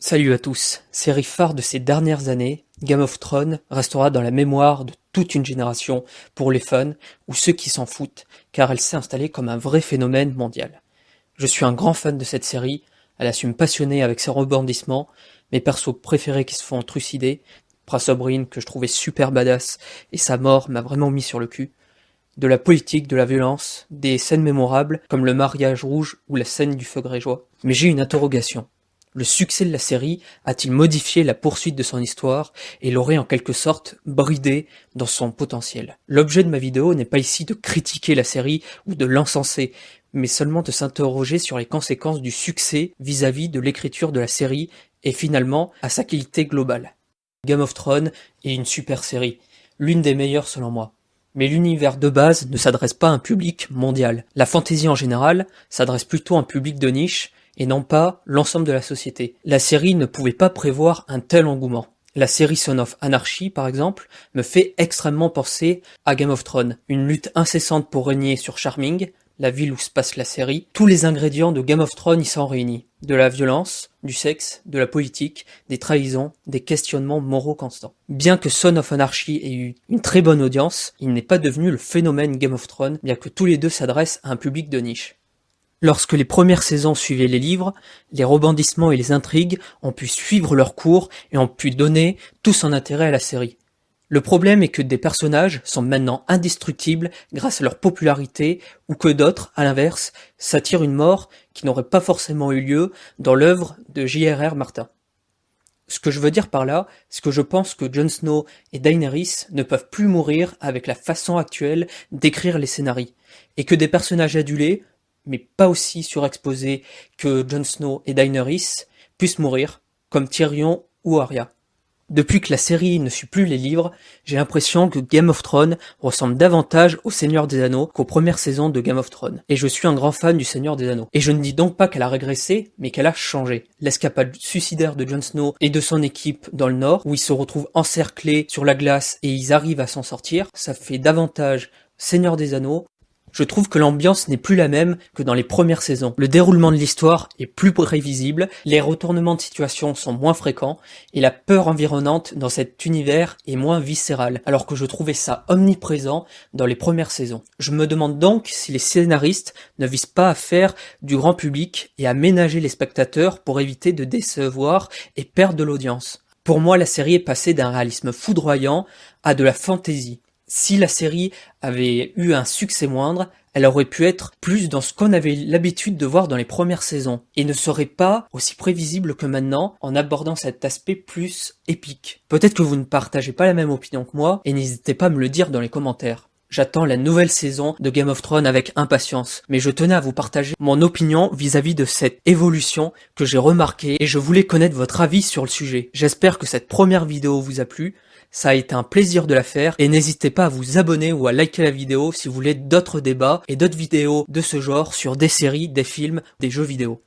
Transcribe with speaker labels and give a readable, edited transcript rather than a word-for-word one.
Speaker 1: Salut à tous. Série phare de ces dernières années, Game of Thrones restera dans la mémoire de toute une génération pour les fans ou ceux qui s'en foutent, car elle s'est installée comme un vrai phénomène mondial. Je suis un grand fan de cette série, elle a su me passionner avec ses rebondissements, mes persos préférés qui se font trucider, Prince Oberyn que je trouvais super badass et sa mort m'a vraiment mis sur le cul, de la politique, de la violence, des scènes mémorables comme le mariage rouge ou la scène du feu grégeois. Mais j'ai une interrogation. Le succès de la série a-t-il modifié la poursuite de son histoire et l'aurait en quelque sorte bridé dans son potentiel? L'objet de ma vidéo n'est pas ici de critiquer la série ou de l'encenser, mais seulement de s'interroger sur les conséquences du succès vis-à-vis de l'écriture de la série et finalement à sa qualité globale. Game of Thrones est une super série, l'une des meilleures selon moi. Mais l'univers de base ne s'adresse pas à un public mondial. La fantasy en général s'adresse plutôt à un public de niche et non pas l'ensemble de la société. La série ne pouvait pas prévoir un tel engouement. La série Son of Anarchy, par exemple, me fait extrêmement penser à Game of Thrones. Une lutte incessante pour régner sur Charming, la ville où se passe la série. Tous les ingrédients de Game of Thrones y sont réunis. De la violence, du sexe, de la politique, des trahisons, des questionnements moraux constants. Bien que Son of Anarchy ait eu une très bonne audience, il n'est pas devenu le phénomène Game of Thrones, bien que tous les deux s'adressent à un public de niche. Lorsque les premières saisons suivaient les livres, les rebondissements et les intrigues ont pu suivre leur cours et ont pu donner tout son intérêt à la série. Le problème est que des personnages sont maintenant indestructibles grâce à leur popularité ou que d'autres, à l'inverse, s'attirent une mort qui n'aurait pas forcément eu lieu dans l'œuvre de J.R.R. Martin. Ce que je veux dire par là, c'est que je pense que Jon Snow et Daenerys ne peuvent plus mourir avec la façon actuelle d'écrire les scénarios, et que des personnages adulés, mais pas aussi surexposés que Jon Snow et Daenerys, puissent mourir, comme Tyrion ou Arya. Depuis que la série ne suit plus les livres, j'ai l'impression que Game of Thrones ressemble davantage au Seigneur des Anneaux qu'aux premières saisons de Game of Thrones. Et je suis un grand fan du Seigneur des Anneaux. Et je ne dis donc pas qu'elle a régressé, mais qu'elle a changé. L'escapade suicidaire de Jon Snow et de son équipe dans le Nord, où ils se retrouvent encerclés sur la glace et ils arrivent à s'en sortir, ça fait davantage Seigneur des Anneaux. Je trouve que l'ambiance n'est plus la même que dans les premières saisons. Le déroulement de l'histoire est plus prévisible, les retournements de situation sont moins fréquents, et la peur environnante dans cet univers est moins viscérale, alors que je trouvais ça omniprésent dans les premières saisons. Je me demande donc si les scénaristes ne visent pas à faire du grand public et à ménager les spectateurs pour éviter de décevoir et perdre de l'audience. Pour moi, la série est passée d'un réalisme foudroyant à de la fantaisie. Si la série avait eu un succès moindre, elle aurait pu être plus dans ce qu'on avait l'habitude de voir dans les premières saisons, et ne serait pas aussi prévisible que maintenant en abordant cet aspect plus épique. Peut-être que vous ne partagez pas la même opinion que moi, et n'hésitez pas à me le dire dans les commentaires. J'attends la nouvelle saison de Game of Thrones avec impatience, mais je tenais à vous partager mon opinion vis-à-vis de cette évolution que j'ai remarquée et je voulais connaître votre avis sur le sujet. J'espère que cette première vidéo vous a plu, ça a été un plaisir de la faire et n'hésitez pas à vous abonner ou à liker la vidéo si vous voulez d'autres débats et d'autres vidéos de ce genre sur des séries, des films, des jeux vidéo.